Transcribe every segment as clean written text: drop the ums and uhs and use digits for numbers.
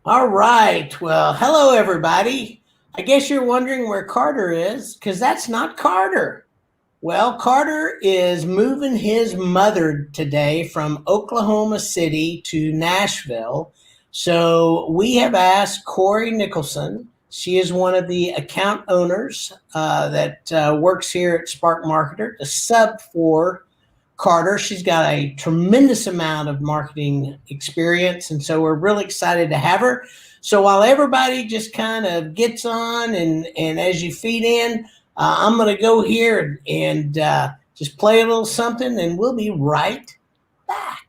All right. Well, hello, everybody. I guess you're wondering where Carter is because that's not Carter. Well, Carter is moving his mother today from Oklahoma City to Nashville. So we have asked Corey Nicholson. She is one of the account owners that works here at Spark Marketer to sub for Carter. She's got a tremendous amount of marketing experience, and so we're really excited to have her. So while everybody just kind of gets on and as you feed in, I'm going to go here and just play a little something, and we'll be right back.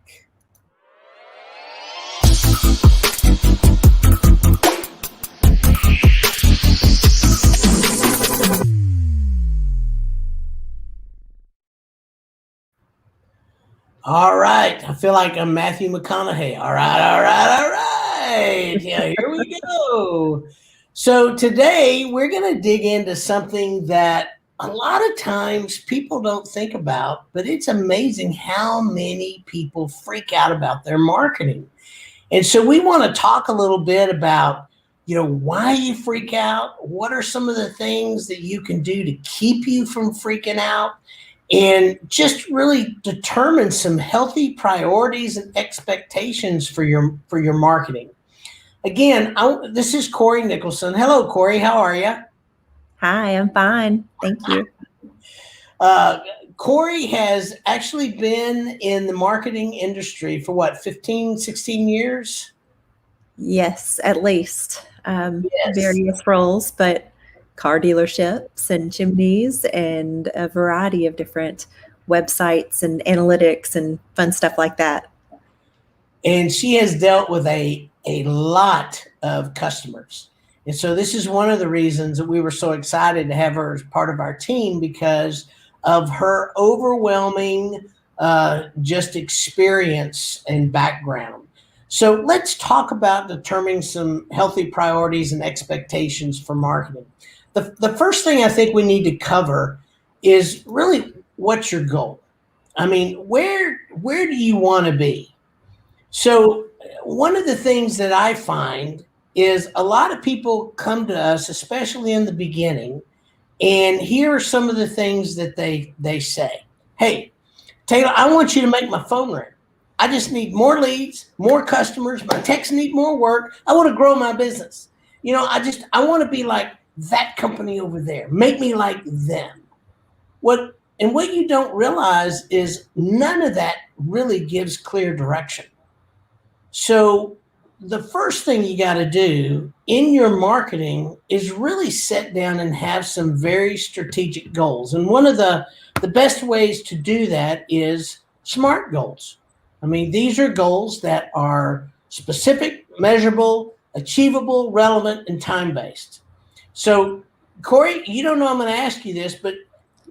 All right. I feel like I'm Matthew McConaughey. All right. Yeah, here we go. So today we're going to dig into something that a lot of times people don't think about, but it's amazing how many people freak out about their marketing. And so we want to talk a little bit about, why you freak out. What are some of the things that you can do to keep you from freaking out? And just really determine some healthy priorities and expectations for your marketing. Again, this is Corey Nicholson. Hello, Corey. How are you? Hi, I'm fine. Thank you. Corey has actually been in the marketing industry for what, 15, 16 years? Yes, at least. Various roles, but car dealerships and chimneys and a variety of different websites and analytics and fun stuff like that. And she has dealt with a lot of customers. And so this is one of the reasons that we were so excited to have her as part of our team, because of her overwhelming just experience and background. So let's talk about determining some healthy priorities and expectations for marketing. The first thing I think we need to cover is really, what's your goal? I mean, where do you want to be? So one of the things that I find is a lot of people come to us, especially in the beginning, and here are some of the things that they say. Hey, Taylor, I want you to make my phone ring. I just need more leads, more customers. My techs need more work. I want to grow my business. I want to be like that company over there. Make me like them. What you don't realize is none of that really gives clear direction. So the first thing you got to do in your marketing is really sit down and have some very strategic goals. And one of the best ways to do that is SMART goals. I mean, these are goals that are specific, measurable, achievable, relevant, and time-based. So, Corey, you don't know I'm going to ask you this, but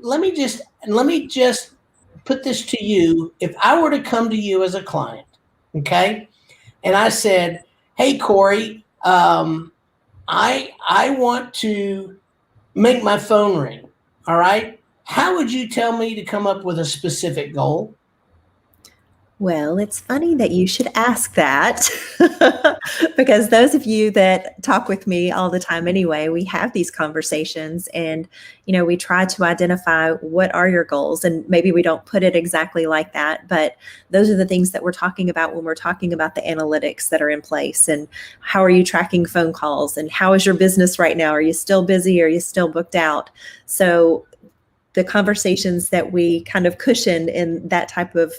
let me just put this to you. If I were to come to you as a client, okay, and I said, "Hey, Corey, I want to make my phone ring." All right, how would you tell me to come up with a specific goal? Well, it's funny that you should ask that because those of you that talk with me all the time anyway, we have these conversations and, we try to identify what are your goals, and maybe we don't put it exactly like that, but those are the things that we're talking about when we're talking about the analytics that are in place and how are you tracking phone calls and how is your business right now? Are you still busy? Are you still booked out? So the conversations that we kind of cushion in that type of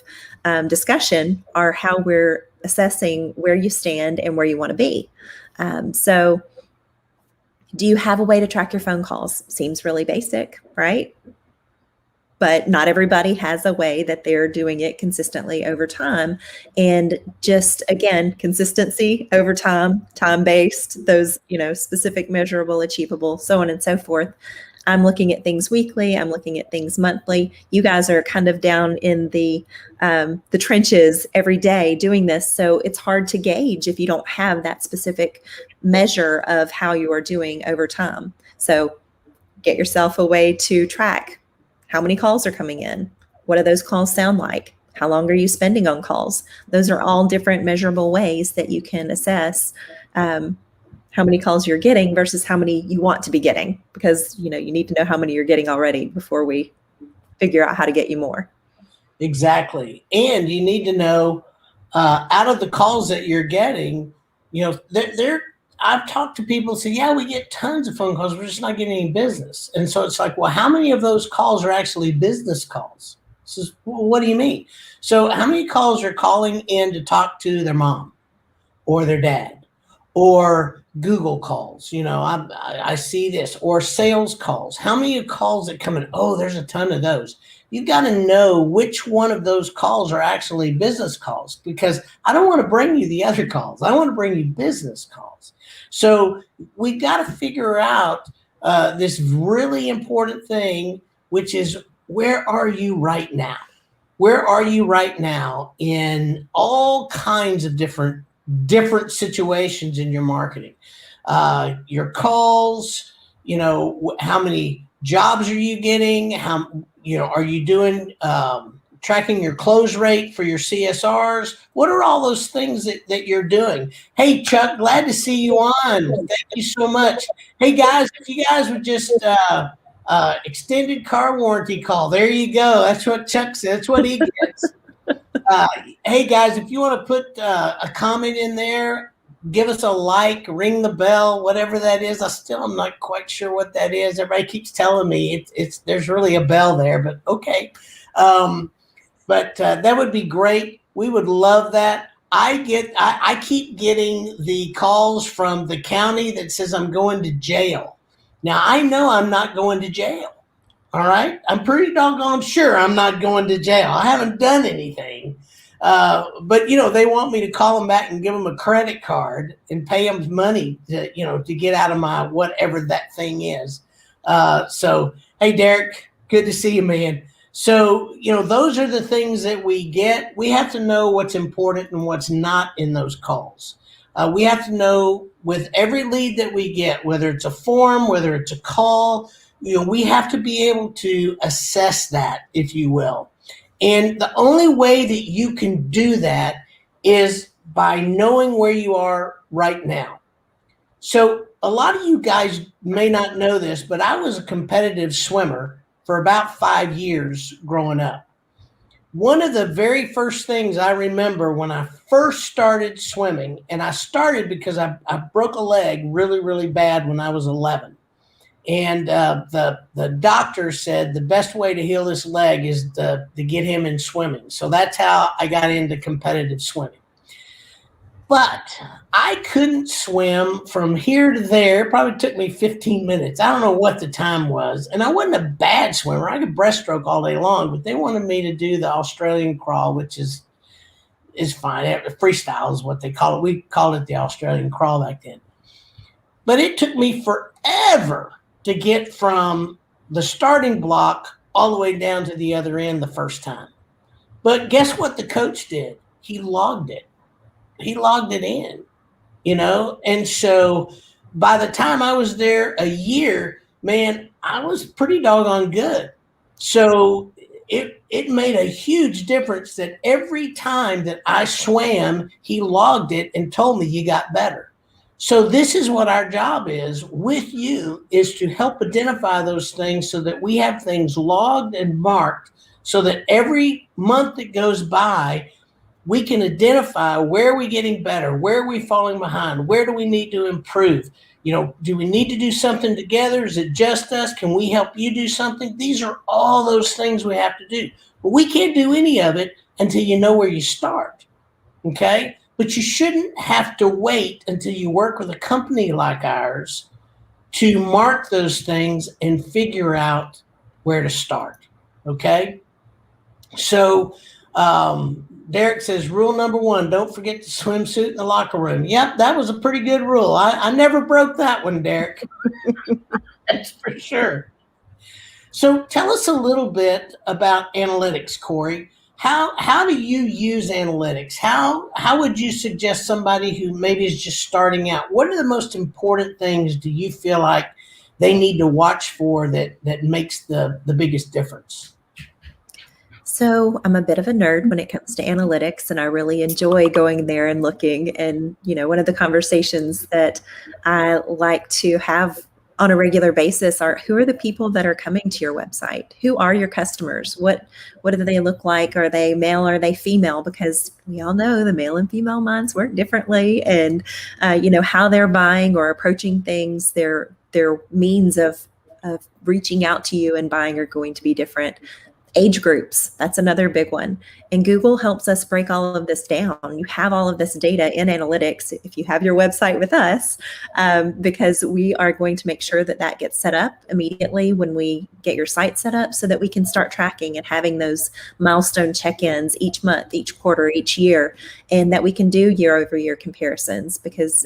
discussion are how we're assessing where you stand and where you want to be. So do you have a way to track your phone calls? Seems really basic, right? But not everybody has a way that they're doing it consistently over time. And just, again, consistency over time, time-based, those, specific, measurable, achievable, so on and so forth. I'm looking at things weekly. I'm looking at things monthly. You guys are kind of down in the trenches every day doing this. So it's hard to gauge if you don't have that specific measure of how you are doing over time. So get yourself a way to track how many calls are coming in. What do those calls sound like? How long are you spending on calls? Those are all different measurable ways that you can assess how many calls you're getting versus how many you want to be getting, because you need to know how many you're getting already before we figure out how to get you more. Exactly. And you need to know, out of the calls that you're getting, I've talked to people who say, yeah, we get tons of phone calls. We're just not getting any business. And so it's like, well, how many of those calls are actually business calls? So, well, what do you mean? So how many calls are calling in to talk to their mom or their dad, or Google calls? I see this, or sales calls. How many calls that come in? Oh, there's a ton of those. You've got to know which one of those calls are actually business calls, because I don't want to bring you the other calls. I want to bring you business calls. So we've got to figure out this really important thing, which is, where are you right now? Where are you right now in all kinds of different situations in your marketing? Your calls, how many jobs are you getting? Are you doing, tracking your close rate for your CSRs? What are all those things that you're doing? Hey, Chuck, glad to see you on. Thank you so much. Hey, guys, if you guys would just extended car warranty call. There you go. That's what Chuck said. That's what he gets. Hey, guys, if you want to put a comment in there, give us a like, ring the bell, whatever that is. I still am not quite sure what that is. Everybody keeps telling me it's there's really a bell there, but okay. But that would be great. We would love that. I keep getting the calls from the county that says I'm going to jail. Now, I know I'm not going to jail. All right. I'm pretty doggone sure I'm not going to jail. I haven't done anything. But they want me to call them back and give them a credit card and pay them money to get out of my whatever that thing is. So, hey, Derek, good to see you, man. So, those are the things that we get. We have to know what's important and what's not in those calls. We have to know, with every lead that we get, whether it's a form, whether it's a call, we have to be able to assess that, if you will. And the only way that you can do that is by knowing where you are right now. So a lot of you guys may not know this, but I was a competitive swimmer for about 5 years growing up. One of the very first things I remember when I first started swimming, and I started because I broke a leg really, really bad when I was 11. And the doctor said the best way to heal this leg is to get him in swimming. So that's how I got into competitive swimming. But I couldn't swim from here to there. It probably took me 15 minutes. I don't know what the time was. And I wasn't a bad swimmer. I could breaststroke all day long, but they wanted me to do the Australian crawl, which is fine. Freestyle is what they call it. We called it the Australian crawl back then. But it took me forever to get from the starting block all the way down to the other end the first time. But guess what the coach did? He logged it. He logged it in, And so by the time I was there a year, man, I was pretty doggone good. So it made a huge difference that every time that I swam, he logged it and told me you got better. So this is what our job is with you, is to help identify those things so that we have things logged and marked, so that every month that goes by, we can identify where are we getting better, where are we falling behind, where do we need to improve? Do we need to do something together? Is it just us? Can we help you do something? These are all those things we have to do. But we can't do any of it until you know where you start, okay? But you shouldn't have to wait until you work with a company like ours to mark those things and figure out where to start, okay? So Derek says, rule number 1, don't forget the swimsuit in the locker room. Yep, that was a pretty good rule. I never broke that one, Derek. That's for sure. So tell us a little bit about analytics, Corey. How do you use analytics? How would you suggest somebody who maybe is just starting out? What are the most important things do you feel like they need to watch for that makes the biggest difference? So I'm a bit of a nerd when it comes to analytics, and I really enjoy going there and looking. And, one of the conversations that I like to have on a regular basis are, who are the people that are coming to your website? Who are your customers? What do they look like? Are they male? Are they female? Because we all know the male and female minds work differently, and how they're buying or approaching things, their means of reaching out to you and buying are going to be different. Age groups, that's another big one. And Google helps us break all of this down. You have all of this data in analytics if you have your website with us, because we are going to make sure that that gets set up immediately when we get your site set up, so that we can start tracking and having those milestone check-ins each month, each quarter, each year, and that we can do year-over-year comparisons, because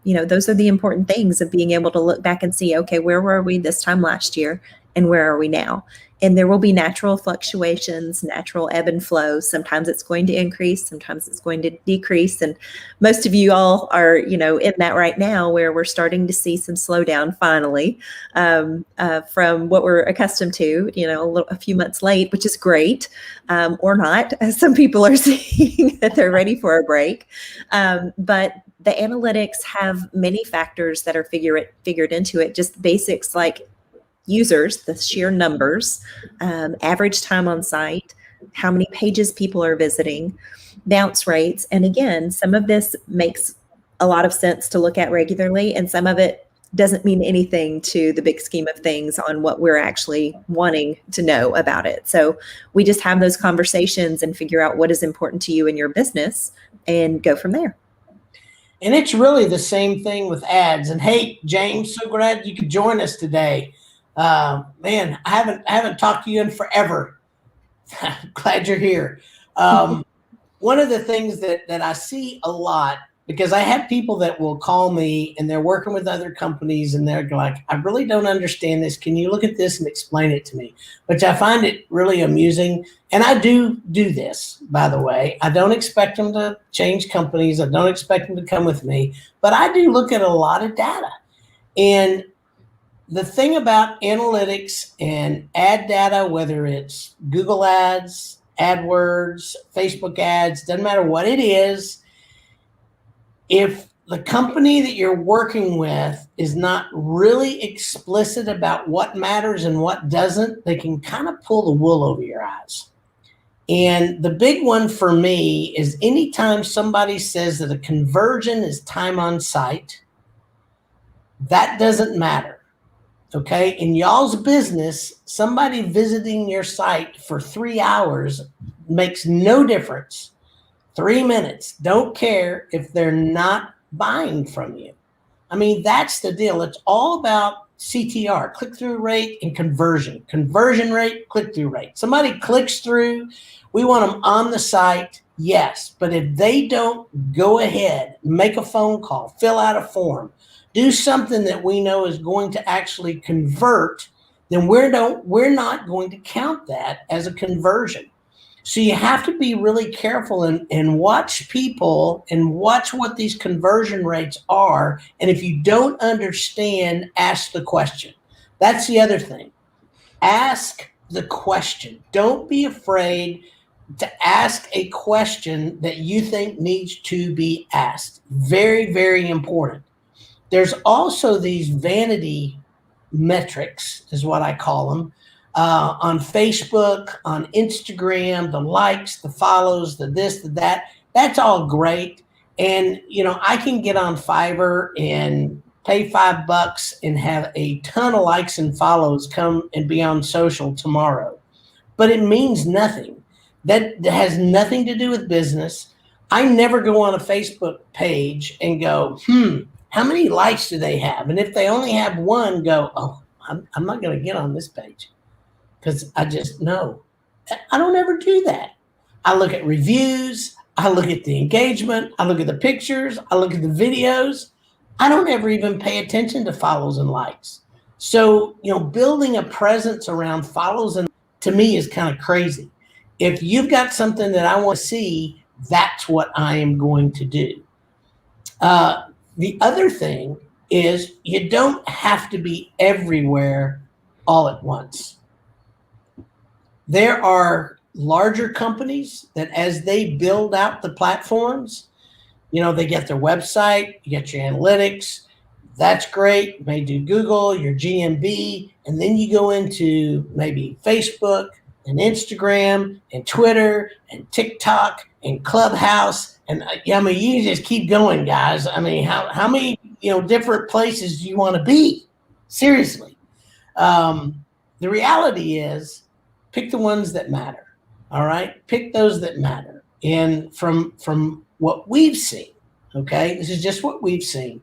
those are the important things of being able to look back and see, okay, where were we this time last year and where are we now? And there will be natural fluctuations, natural ebb and flow. Sometimes it's going to increase, sometimes it's going to decrease. And most of you all are, in that right now, where we're starting to see some slowdown finally, from what we're accustomed to, a few months late, which is great, or not. Some people are seeing that they're ready for a break. But the analytics have many factors that are figured into it, just basics like users, the sheer numbers, average time on site, how many pages people are visiting, bounce rates. And again, some of this makes a lot of sense to look at regularly, and some of it doesn't mean anything to the big scheme of things on what we're actually wanting to know about it. So we just have those conversations and figure out what is important to you in your business and go from there. And it's really the same thing with ads. And hey, James, so glad you could join us today. Man, I haven't talked to you in forever. Glad you're here. One of the things that I see a lot, because I have people that will call me and they're working with other companies and they're like, I really don't understand this. Can you look at this and explain it to me? Which I find it really amusing. And I do this, by the way. I don't expect them to change companies. I don't expect them to come with me, but I do look at a lot of data. And the thing about analytics and ad data, whether it's Google Ads, AdWords, Facebook ads, doesn't matter what it is, if the company that you're working with is not really explicit about what matters and what doesn't, they can kind of pull the wool over your eyes. And the big one for me is anytime somebody says that a conversion is time on site, that doesn't matter. Okay, in y'all's business, somebody visiting your site for 3 hours makes no difference. 3 minutes, don't care if they're not buying from you. I mean, that's the deal. It's all about CTR, click-through rate, and conversion. Conversion rate, click-through rate. Somebody clicks through, we want them on the site, yes. But if they don't go ahead, make a phone call, fill out a form, do something that we know is going to actually convert, then we're not going to count that as a conversion. So you have to be really careful and watch people and watch what these conversion rates are. And if you don't understand, ask the question. That's the other thing. Ask the question. Don't be afraid to ask a question that you think needs to be asked. Very, very important. There's also these vanity metrics, is what I call them, on Facebook, on Instagram, the likes, the follows, the this, the that. That's all great. And, I can get on Fiverr and pay $5 and have a ton of likes and follows come and be on social tomorrow. But it means nothing. That has nothing to do with business. I never go on a Facebook page and go, how many likes do they have? And if they only have one, go, oh, I'm not going to get on this page because I just know. I don't ever do that. I look at reviews. I look at the engagement. I look at the pictures. I look at the videos. I don't ever even pay attention to follows and likes. So, building a presence around follows and to me is kind of crazy. If you've got something that I want to see, that's what I am going to do. The other thing is you don't have to be everywhere all at once. There are larger companies that as they build out the platforms, they get their website, you get your analytics. That's great. You may do Google, your GMB, and then you go into maybe Facebook and Instagram and Twitter and TikTok and Clubhouse. And you just keep going, guys. I mean, how many, different places do you want to be? Seriously. The reality is pick the ones that matter. All right. Pick those that matter. And from what we've seen, okay, this is just what we've seen.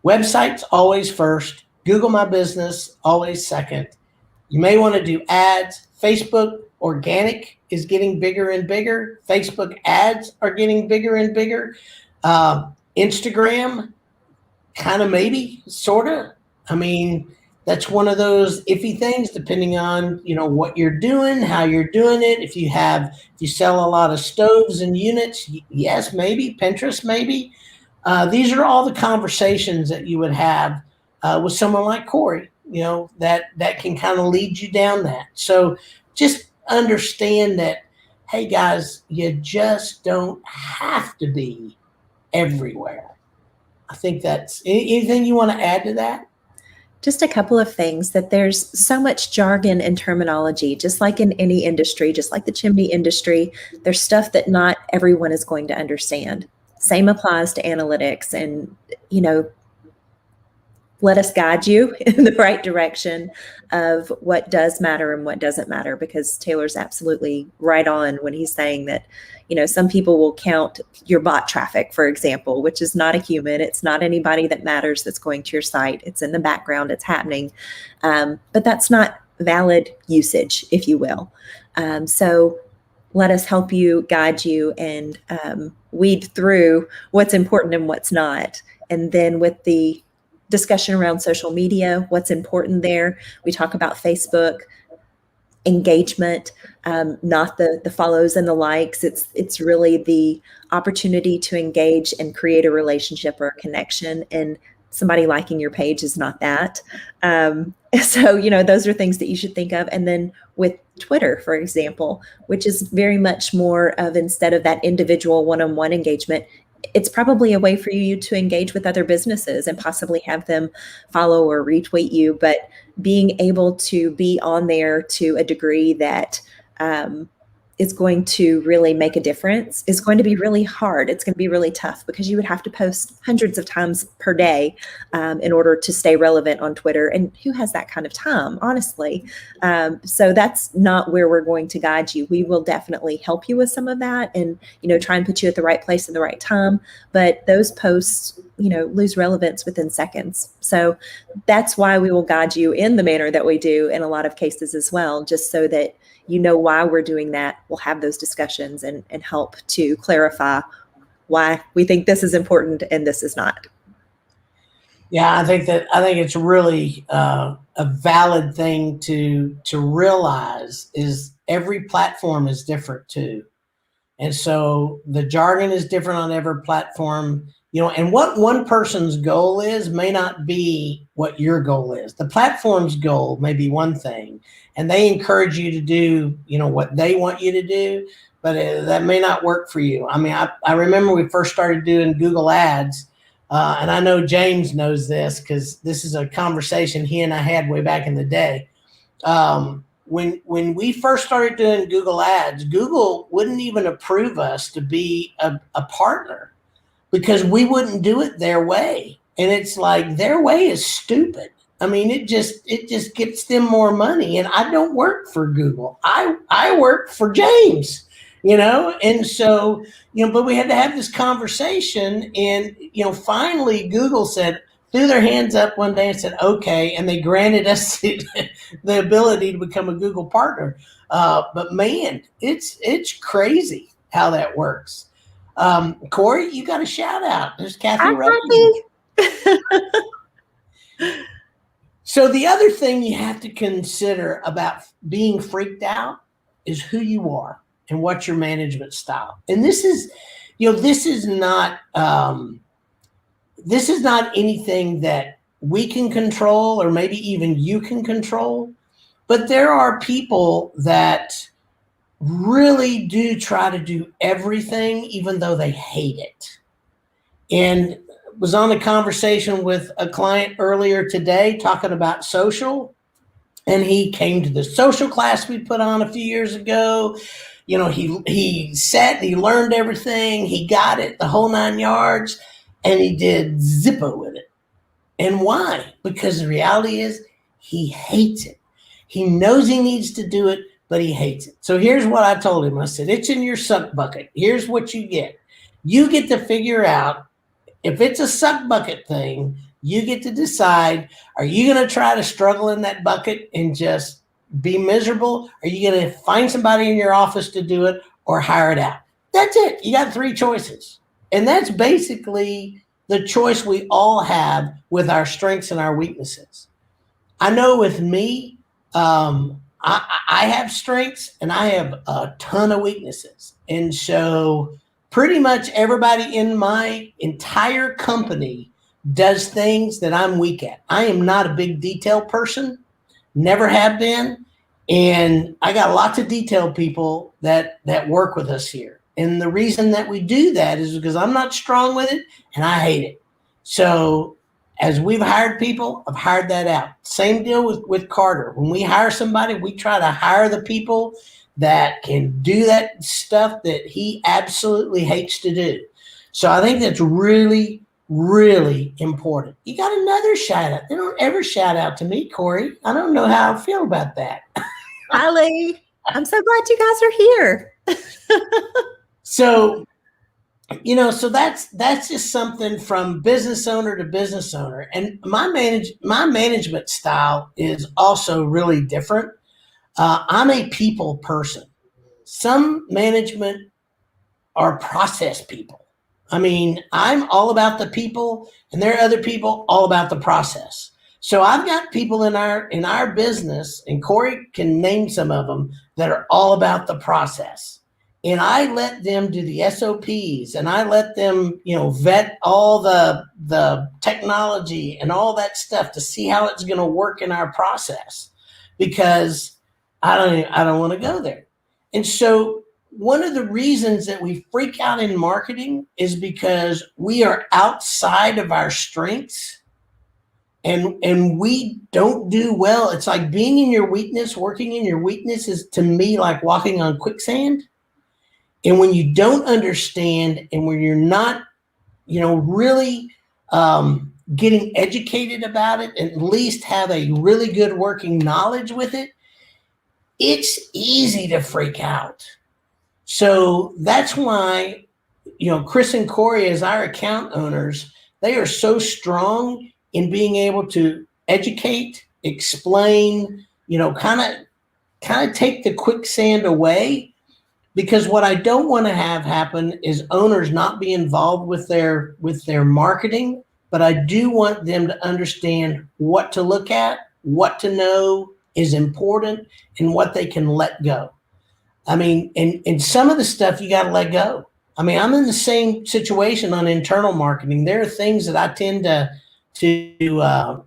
Websites always first. Google My Business always second. You may want to do ads. Facebook organic is getting bigger and bigger. Facebook ads are getting bigger and bigger. Instagram, kind of maybe, sort of. I mean, that's one of those iffy things depending on, what you're doing, how you're doing it. If you sell a lot of stoves and units, yes, maybe. Pinterest, maybe. These are all the conversations that you would have with someone like Corey, that can kind of lead you down that. So just understand that, hey, guys, you just don't have to be everywhere. I think that's anything you want to add to that? Just a couple of things, that there's so much jargon and terminology, just like in any industry, just like the chimney industry. There's stuff that not everyone is going to understand. Same applies to analytics, and, let us guide you in the right direction of what does matter and what doesn't matter, because Taylor's absolutely right on when he's saying that, some people will count your bot traffic, for example, which is not a human. It's not anybody that matters that's going to your site. It's in the background. It's happening. But that's not valid usage, if you will. So let us help you, guide you, and weed through what's important and what's not. And then with the discussion around social media, what's important there, we talk about Facebook engagement, not the follows and the likes. It's really the opportunity to engage and create a relationship or a connection. And somebody liking your page is not that. So, those are things that you should think of. And then with Twitter, for example, which is very much more of, instead of that individual one-on-one engagement, it's probably a way for you to engage with other businesses and possibly have them follow or retweet you. But being able to be on there to a degree that is going to really make a difference is going to be really hard. It's going to be really tough, because you would have to post hundreds of times per day in order to stay relevant on Twitter. And who has that kind of time, honestly? So that's not where we're going to guide you. We will definitely help you with some of that and, try and put you at the right place at the right time. But those posts, lose relevance within seconds. So that's why we will guide you in the manner that we do in a lot of cases as well, just so that why we're doing that. We'll have those discussions and help to clarify why we think this is important and this is not. Yeah, I think it's really a valid thing to realize is every platform is different too. And so the jargon is different on every platform, and what one person's goal is may not be what your goal is. The platform's goal may be one thing, and they encourage you to do, what they want you to do, but that may not work for you. I mean, I remember we first started doing Google Ads, and I know James knows this because this is a conversation he and I had way back in the day. When we first started doing Google Ads, Google wouldn't even approve us to be a partner because we wouldn't do it their way. And it's like, their way is stupid. I mean, it just gets them more money. And I don't work for Google. I work for James, and so, but we had to have this conversation, and, finally Google threw their hands up one day and said, okay. And they granted us the ability to become a Google partner. But man, it's crazy how that works. Corey, you got a shout out. There's Kathy Rose. So the other thing you have to consider about being freaked out is who you are and what's your management style. And this is not anything that we can control, or maybe even you can control. But there are people that really do try to do everything, even though they hate it. And was on a conversation with a client earlier today talking about social. And he came to the social class we put on a few years ago. He sat and he learned everything. He got it, the whole 9 yards, and he did Zippo with it. And why? Because the reality is he hates it. He knows he needs to do it, but he hates it. So here's what I told him. I said, it's in your suck bucket. Here's what you get. You get to figure out if it's a suck bucket thing, you get to decide, are you going to try to struggle in that bucket and just be miserable? Are you going to find somebody in your office to do it or hire it out? That's it. You got 3 choices. And that's basically the choice we all have with our strengths and our weaknesses. I know with me, I have strengths and I have a ton of weaknesses. And so pretty much everybody in my entire company does things that I'm weak at. I am not a big detail person, never have been. And I got lots of detail people that work with us here. And the reason that we do that is because I'm not strong with it and I hate it. So as we've hired people, I've hired that out. Same deal with Carter. When we hire somebody, we try to hire the people that can do that stuff that he absolutely hates to do. So I think that's really, really important. You got another shout out. They don't ever shout out to me, Corey. I don't know how I feel about that. Hi, Lee. I'm so glad you guys are here. So that's just something from business owner to business owner. And my management style is also really different. I'm a people person. Some management are process people. I mean, I'm all about the people, and there are other people all about the process. So I've got people in our business, and Corey can name some of them, that are all about the process. And I let them do the SOPs, and I let them, vet all the technology and all that stuff to see how it's going to work in our process, because I don't want to go there. And so one of the reasons that we freak out in marketing is because we are outside of our strengths, and we don't do well. It's like being in your weakness, working in your weakness is, to me, like walking on quicksand. And when you don't understand, and when you're not, really getting educated about it, and at least have a really good working knowledge with it, it's easy to freak out. So that's why, Chris and Corey, as our account owners, they are so strong in being able to educate, explain, kind of take the quicksand away. Because what I don't want to have happen is owners not be involved with their marketing, but I do want them to understand what to look at, what to know is important, and what they can let go. I mean, and some of the stuff you got to let go. I mean, I'm in the same situation on internal marketing. There are things that I tend to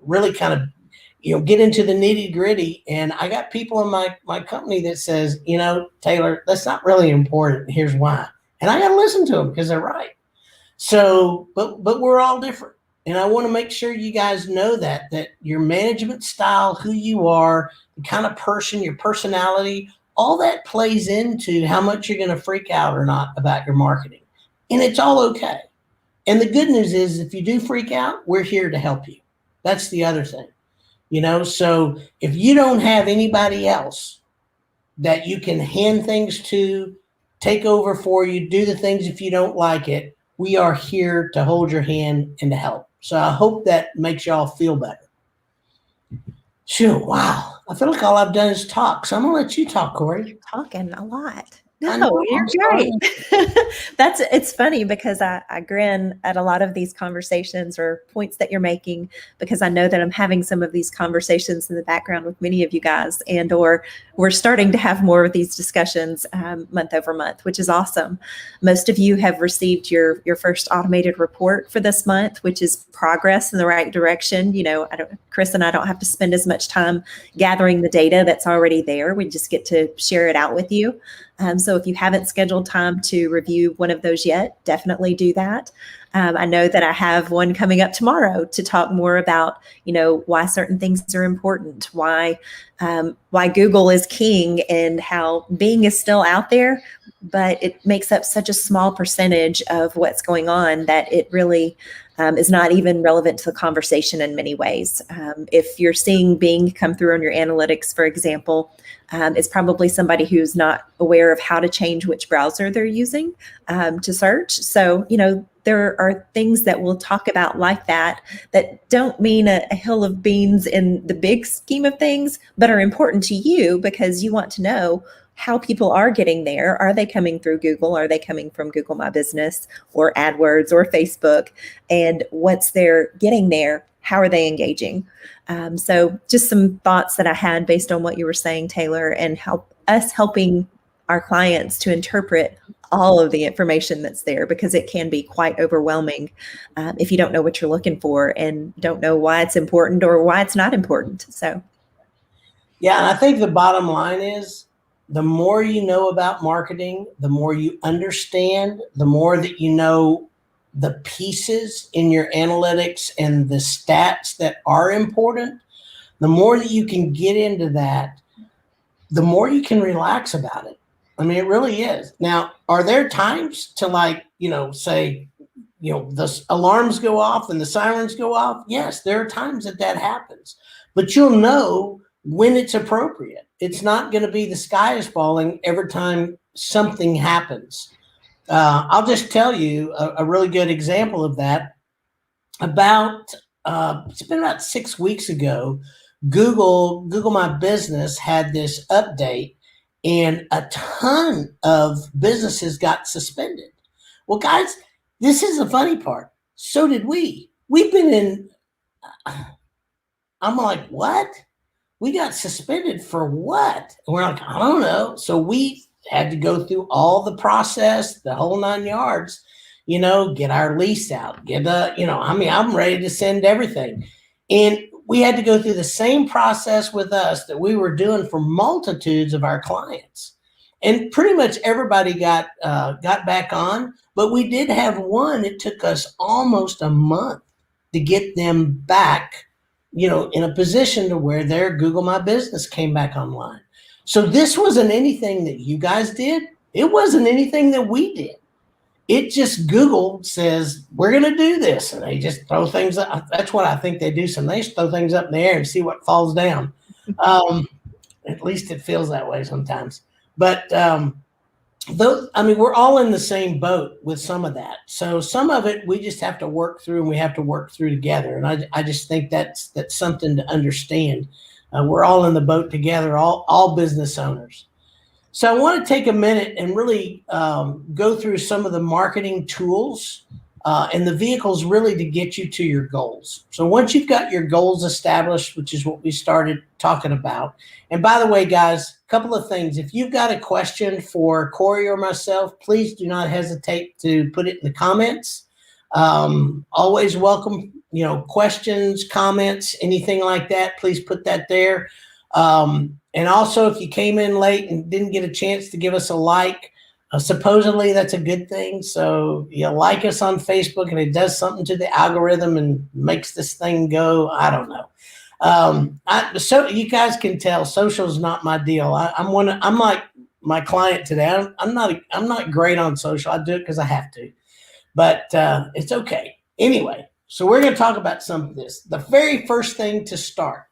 really kind of get into the nitty gritty. And I got people in my company that says, Taylor, that's not really important. Here's why. And I got to listen to them because they're right. So, but we're all different. And I want to make sure you guys know that your management style, who you are, the kind of person, your personality, all that plays into how much you're going to freak out or not about your marketing. And it's all okay. And the good news is, if you do freak out, we're here to help you. That's the other thing. So if you don't have anybody else that you can hand things to, take over for you, do the things if you don't like it, we are here to hold your hand and to help. So I hope that makes y'all feel better. Shoot, wow. I feel like all I've done is talk. So I'm going to let you talk, Corey. You're talking a lot. I No, know, you're I'm sorry. great. It's funny because I grin at a lot of these conversations or points that you're making because I know that I'm having some of these conversations in the background with many of you guys, and or we're starting to have more of these discussions month over month, which is awesome. Most of you have received your first automated report for this month, which is progress in the right direction. Chris and I don't have to spend as much time gathering the data that's already there. We just get to share it out with you. So if you haven't scheduled time to review one of those yet, definitely do that. I know that I have one coming up tomorrow to talk more about, why certain things are important, why Google is king, and how Bing is still out there, but it makes up such a small percentage of what's going on that it really is not even relevant to the conversation in many ways. If you're seeing Bing come through on your analytics, for example, it's probably somebody who's not aware of how to change which browser they're using to search. So, there are things that we'll talk about like that don't mean a hill of beans in the big scheme of things, but are important to you because you want to know how people are getting there. Are they coming through Google? Are they coming from Google My Business or AdWords or Facebook? And once they're getting there, how are they engaging? So just some thoughts that I had based on what you were saying, Taylor, and helping our clients to interpret all of the information that's there, because it can be quite overwhelming if you don't know what you're looking for and don't know why it's important or why it's not important. So, Yeah, and I think the bottom line is the more you know about marketing, the more you understand, the more that you know the pieces in your analytics and the stats that are important, the more that you can get into that, the more you can relax about it. I mean, it really is. Now, are there times to say, the alarms go off and the sirens go off? Yes, there are times that happens, but you'll know when it's appropriate. It's not going to be the sky is falling every time something happens. I'll just tell you a really good example of that. It's been about 6 weeks ago, Google My Business had this update, and a ton of businesses got suspended. Well, guys, this is the funny part. So did we. We've been in. I'm like, what? We got suspended for what? And we're like, I don't know. So we had to go through all the process, the whole 9 yards, get our lease out, I'm ready to send everything. And we had to go through the same process with us that we were doing for multitudes of our clients. And pretty much everybody got back on, but we did have one. It took us almost a month to get them back, in a position to where their Google My Business came back online. So this wasn't anything that you guys did. It wasn't anything that we did. It just Google says, we're going to do this. And they just throw things up. That's what I think they do. They just throw things up in the air and see what falls down. At least it feels that way sometimes. But we're all in the same boat with some of that. So some of it we just have to work through, and we have to work through together. And I just think that's something to understand. We're all in the boat together, all business owners. So I want to take a minute and really go through some of the marketing tools and the vehicles really to get you to your goals. So once you've got your goals established, which is what we started talking about. And by the way, guys, a couple of things. If you've got a question for Corey or myself, please do not hesitate to put it in the comments. Always welcome, questions, comments, anything like that. Please put that there. And also, if you came in late and didn't get a chance to give us a like, supposedly that's a good thing. So you like us on Facebook and it does something to the algorithm and makes this thing go. I don't know. So you guys can tell social is not my deal. I'm like my client today. I'm not great on social. I do it because I have to, but it's okay. Anyway, so we're going to talk about some of this. The very first thing to start,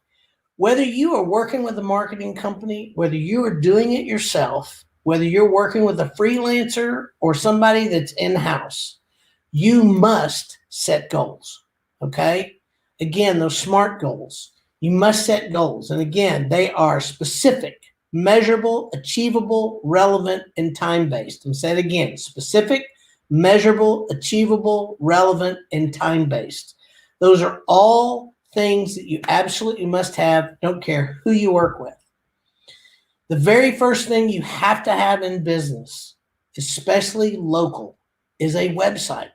whether you are working with a marketing company, whether you are doing it yourself, whether you're working with a freelancer or somebody that's in-house, you must set goals, okay? Again, those SMART goals. You must set goals. And again, they are specific, measurable, achievable, relevant, and time-based. I'm saying it again, specific, measurable, achievable, relevant, and time-based. Those are all things that you absolutely must have, don't care who you work with. The very first thing you have to have in business, especially local, is a website.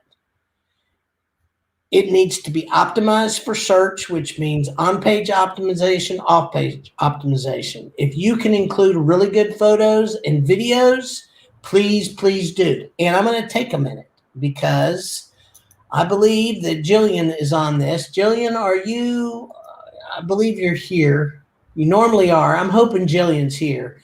It needs to be optimized for search, which means on-page optimization, off-page optimization. If you can include really good photos and videos, please, please do. And I'm going to take a minute because I believe that Jillian is on this. Jillian, are you, I believe you're here. You normally are. I'm hoping Jillian's here.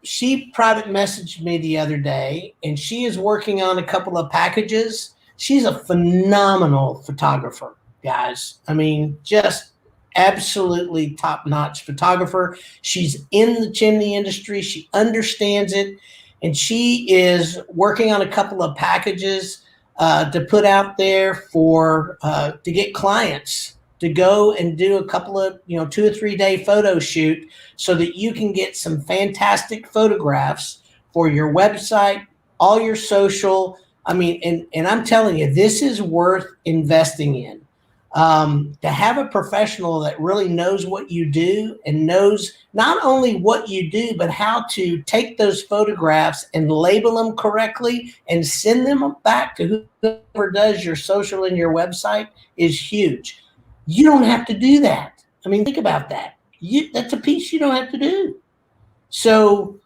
She private messaged me the other day, and she is working on a couple of packages. She's a phenomenal photographer, guys. I mean, just absolutely top-notch photographer. She's in the chimney industry. She understands it, and she is working on a couple of packages to put out there for to get clients to go and do a couple of 2 or 3 day photo shoot so that you can get some fantastic photographs for your website, all your social. I mean, and I'm telling you, this is worth investing in. To have a professional that really knows what you do and knows not only what you do, but how to take those photographs and label them correctly and send them back to whoever does your social and your website is huge. You don't have to do that. I mean, think about that. That's a piece you don't have to do. So,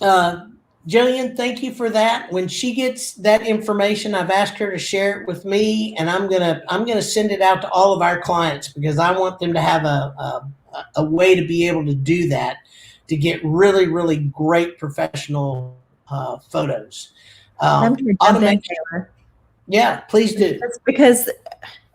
Jillian, thank you for that. When she gets that information, I've asked her to share it with me, and I'm gonna send it out to all of our clients because I want them to have a way to be able to do that, to get really, really great professional photos. I'm going to jump in, Taylor. Yeah, please do. Because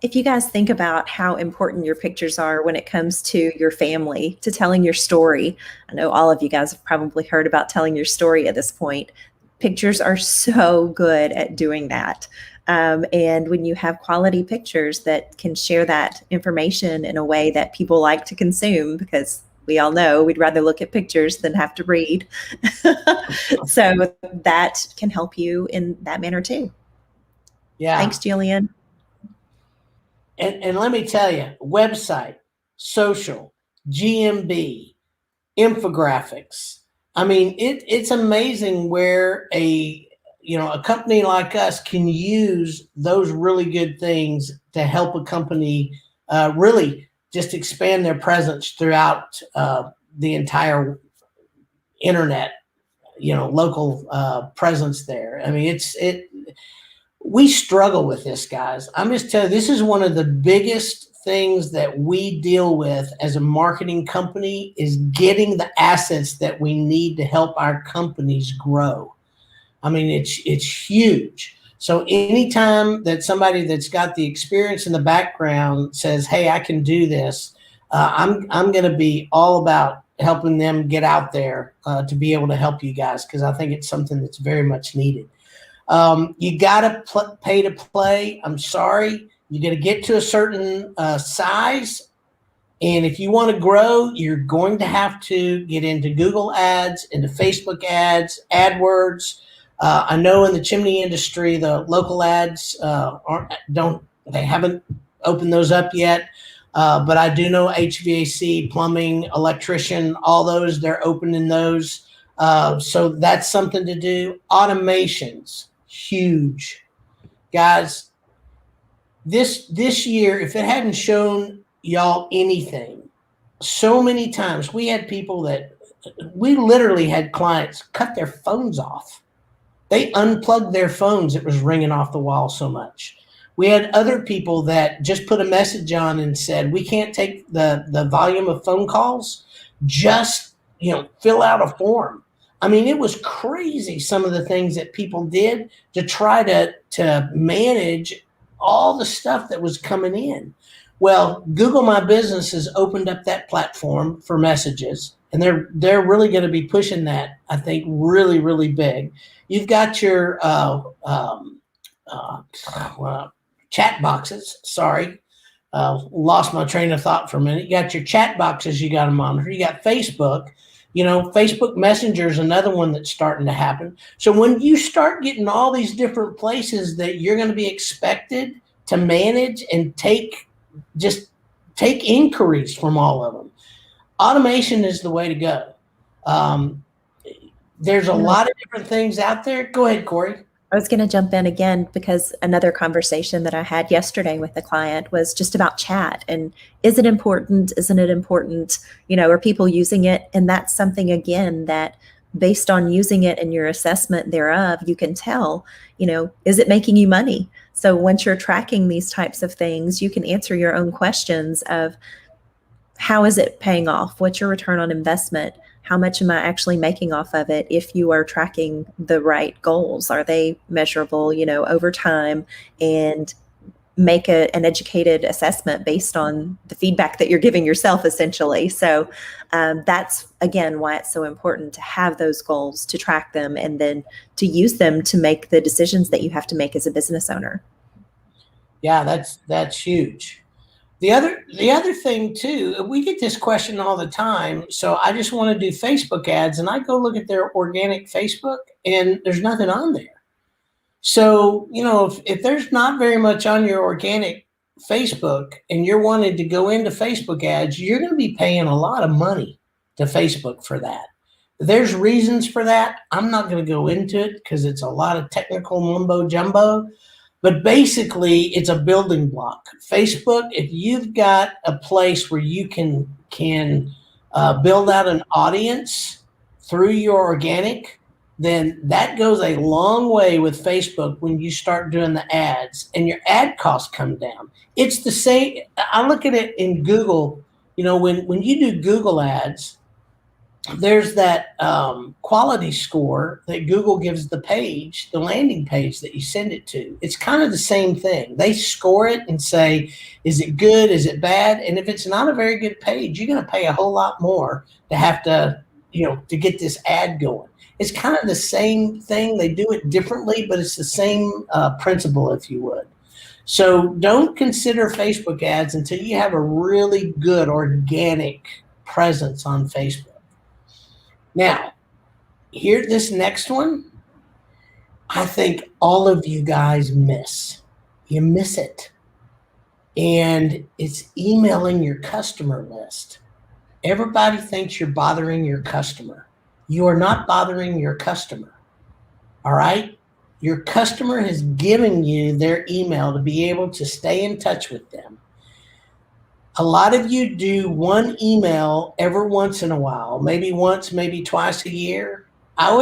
if you guys think about how important your pictures are when it comes to your family, to telling your story, I know all of you guys have probably heard about telling your story at this point. Pictures are so good at doing that. And when you have quality pictures that can share that information in a way that people like to consume, because we all know we'd rather look at pictures than have to read. So that can help you in that manner too. Yeah. Thanks, Jillian. And let me tell you, website, social, GMB, infographics. I mean, it's amazing where a company like us can use those really good things to help a company really just expand their presence throughout the entire internet, local presence there. I mean, we struggle with this, guys. I'm just telling you, this is one of the biggest things that we deal with as a marketing company is getting the assets that we need to help our companies grow. I mean, it's huge. So anytime that somebody that's got the experience in the background says, hey, I can do this, I'm going to be all about helping them get out there to be able to help you guys, because I think it's something that's very much needed. You got to pay to play. I'm sorry. You got to get to a certain size. And if you want to grow, you're going to have to get into Google ads, into Facebook ads, AdWords. I know in the chimney industry, the local ads they haven't opened those up yet. But I do know HVAC, plumbing, electrician, all those, they're opening those. So that's something to do. Automations. Huge, guys. This year, if it hadn't shown y'all anything, so many times we had people that we literally had clients cut their phones off. They unplugged their phones. It was ringing off the wall so much. We had other people that just put a message on and said, we can't take the volume of phone calls. Just, fill out a form. I mean, it was crazy, some of the things that people did to try to manage all the stuff that was coming in. Well, Google My Business has opened up that platform for messages, and they're really going to be pushing that, I think, really, really big. You've got your chat boxes. Sorry, lost my train of thought for a minute. You got your chat boxes you got to monitor. You got Facebook. Facebook Messenger is another one that's starting to happen. So when you start getting all these different places that you're going to be expected to manage and take inquiries from all of them, automation is the way to go. There's a lot of different things out there. Go ahead, Corey. I was going to jump in again because another conversation that I had yesterday with the client was just about chat and is it important? Isn't it important? Are people using it? And that's something, again, that based on using it and your assessment thereof, you can tell, is it making you money? So once you're tracking these types of things, you can answer your own questions of how is it paying off? What's your return on investment? How much am I actually making off of it? If you are tracking the right goals, are they measurable, over time, and make an educated assessment based on the feedback that you're giving yourself, essentially. So that's, again, why it's so important to have those goals, to track them, and then to use them to make the decisions that you have to make as a business owner. Yeah, that's huge. The other thing too, we get this question all the time. So I just want to do Facebook ads, and I go look at their organic Facebook, and there's nothing on there. So if there's not very much on your organic Facebook, and you're wanting to go into Facebook ads, you're going to be paying a lot of money to Facebook for that. There's reasons for that. I'm not going to go into it because it's a lot of technical mumbo jumbo. But basically, it's a building block. Facebook, if you've got a place where you can build out an audience through your organic, then that goes a long way with Facebook when you start doing the ads and your ad costs come down. It's the same. I look at it in Google. When you do Google ads, there's that quality score that Google gives the landing page that you send it to. It's kind of the same thing. They score it and say, is it good? Is it bad? And if it's not a very good page, you're going to pay a whole lot more to have to get this ad going. It's kind of the same thing. They do it differently, but it's the same principle, if you would. So don't consider Facebook ads until you have a really good organic presence on Facebook. Now, this next one, I think all of you guys miss. You miss it. And it's emailing your customer list. Everybody thinks you're bothering your customer. You are not bothering your customer. All right? Your customer has given you their email to be able to stay in touch with them. A lot of you do one email every once in a while, maybe once, maybe twice a year. I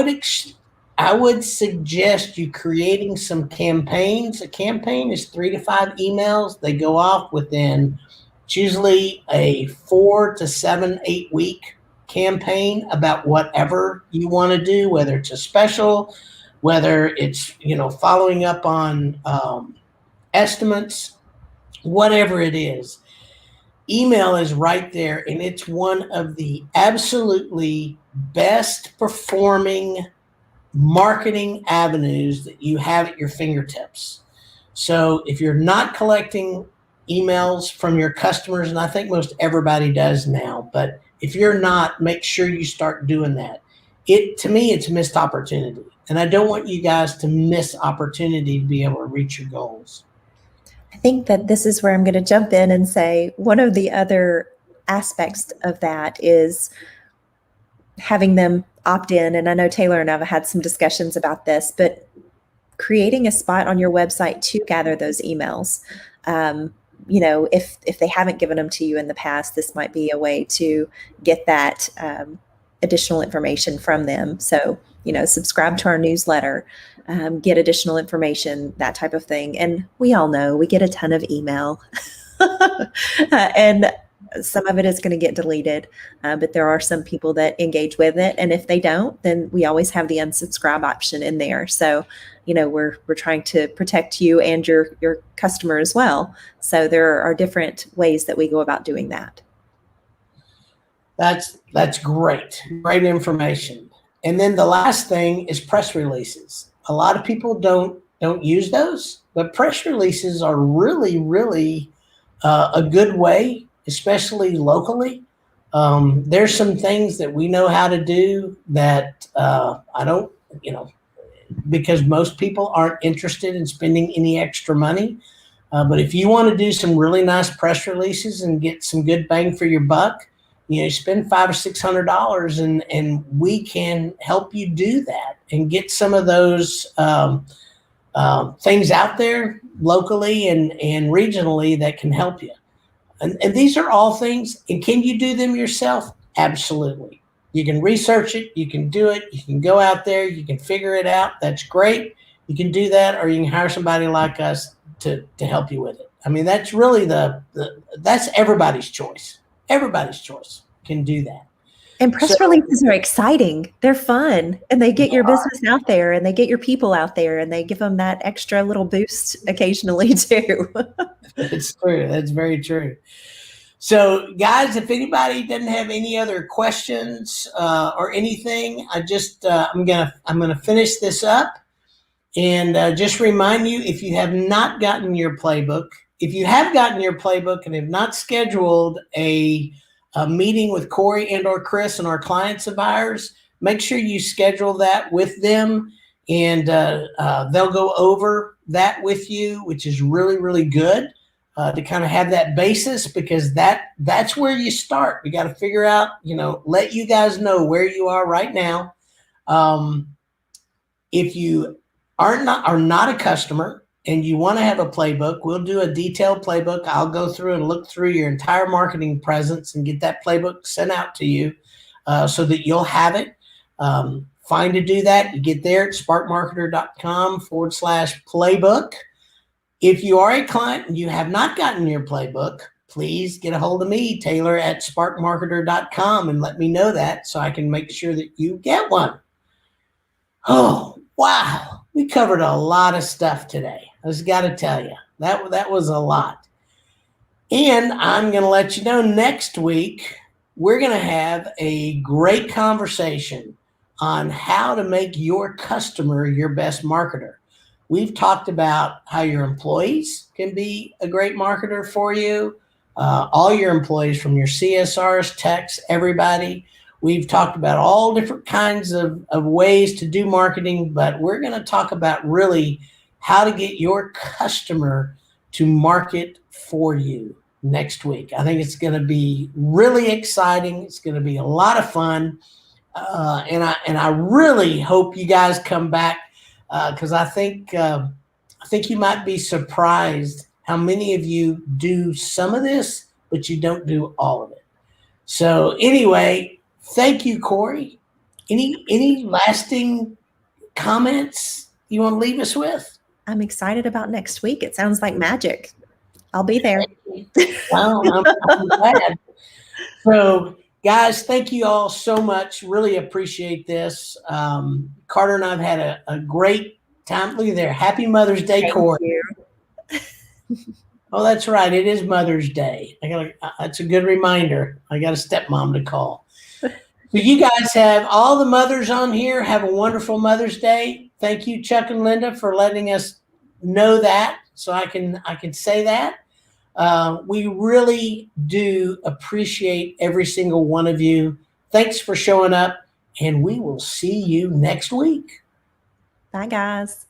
would suggest you creating some campaigns. A campaign is 3 to 5 emails. They go off within, it's usually a 4 to 7, 8 week campaign about whatever you want to do, whether it's a special, whether it's, following up on estimates, whatever it is. Email is right there, and it's one of the absolutely best performing marketing avenues that you have at your fingertips. So if you're not collecting emails from your customers, and I think most everybody does now, but if you're not, make sure you start doing that. To me, it's a missed opportunity, and I don't want you guys to miss opportunity to be able to reach your goals. I think that this is where I'm going to jump in and say one of the other aspects of that is having them opt in. And I know Taylor and I have had some discussions about this, but creating a spot on your website to gather those emails. If they haven't given them to you in the past, this might be a way to get that additional information from them. So, subscribe to our newsletter, get additional information, that type of thing. And we all know we get a ton of email and some of it is going to get deleted, but there are some people that engage with it. And if they don't, then we always have the unsubscribe option in there. So, we're trying to protect you and your customer as well. So there are different ways that we go about doing that. That's great. Great information. And then the last thing is press releases. A lot of people don't use those, but press releases are really, really a good way, especially locally, There's some things that we know how to do that I don't, because most people aren't interested in spending any extra money. But if you want to do some really nice press releases and get some good bang for your buck, spend $500 or $600, and we can help you do that and get some of those things out there locally and regionally that can help you. And these are all things. And can you do them yourself? Absolutely. You can research it. You can do it. You can go out there. You can figure it out. That's great. You can do that, or you can hire somebody like us to help you with it. I mean, that's really that's everybody's choice. Everybody's choice can do that. And press releases are exciting. They're fun, and they get your business out there, and they get your people out there, and they give them that extra little boost occasionally too. That's true. That's very true. So, guys, if anybody doesn't have any other questions or anything, I'm gonna finish this up and just remind you, if you have not gotten your playbook, if you have gotten your playbook and have not scheduled a meeting with Corey and or Chris and our clients of ours, make sure you schedule that with them, and they'll go over that with you, which is really, really good to kind of have that basis, because that's where you start. We got to figure out, let you guys know where you are right now. If you are not a customer and you want to have a playbook, we'll do a detailed playbook. I'll go through and look through your entire marketing presence and get that playbook sent out to you so that you'll have it. Fine to do that. You get there at sparkmarketer.com/playbook. If you are a client and you have not gotten your playbook, please get a hold of me, Taylor at sparkmarketer.com, and let me know that so I can make sure that you get one. Oh, wow. We covered a lot of stuff today. I just got to tell you, that was a lot. And I'm going to let you know, next week, we're going to have a great conversation on how to make your customer your best marketer. We've talked about how your employees can be a great marketer for you, all your employees, from your CSRs, techs, everybody. We've talked about all different kinds of ways to do marketing, but we're going to talk about really how to get your customer to market for you next week. I think it's going to be really exciting. It's going to be a lot of fun. And I really hope you guys come back, because I think you might be surprised how many of you do some of this, but you don't do all of it. So anyway, thank you, Corey. Any lasting comments you want to leave us with? I'm excited about next week. It sounds like magic. I'll be there. Well, I'm glad. So, guys, thank you all so much. Really appreciate this. Carter and I have had a great time. Look at there. Happy Mother's Day, Thank Corey. you. Oh, that's right. It is Mother's Day. That's a good reminder. I got a stepmom to call. So you guys have all the mothers on here. Have a wonderful Mother's Day. Thank you, Chuck and Linda, for letting us know that, so I can say that. We really do appreciate every single one of you. Thanks for showing up, and we will see you next week. Bye, guys.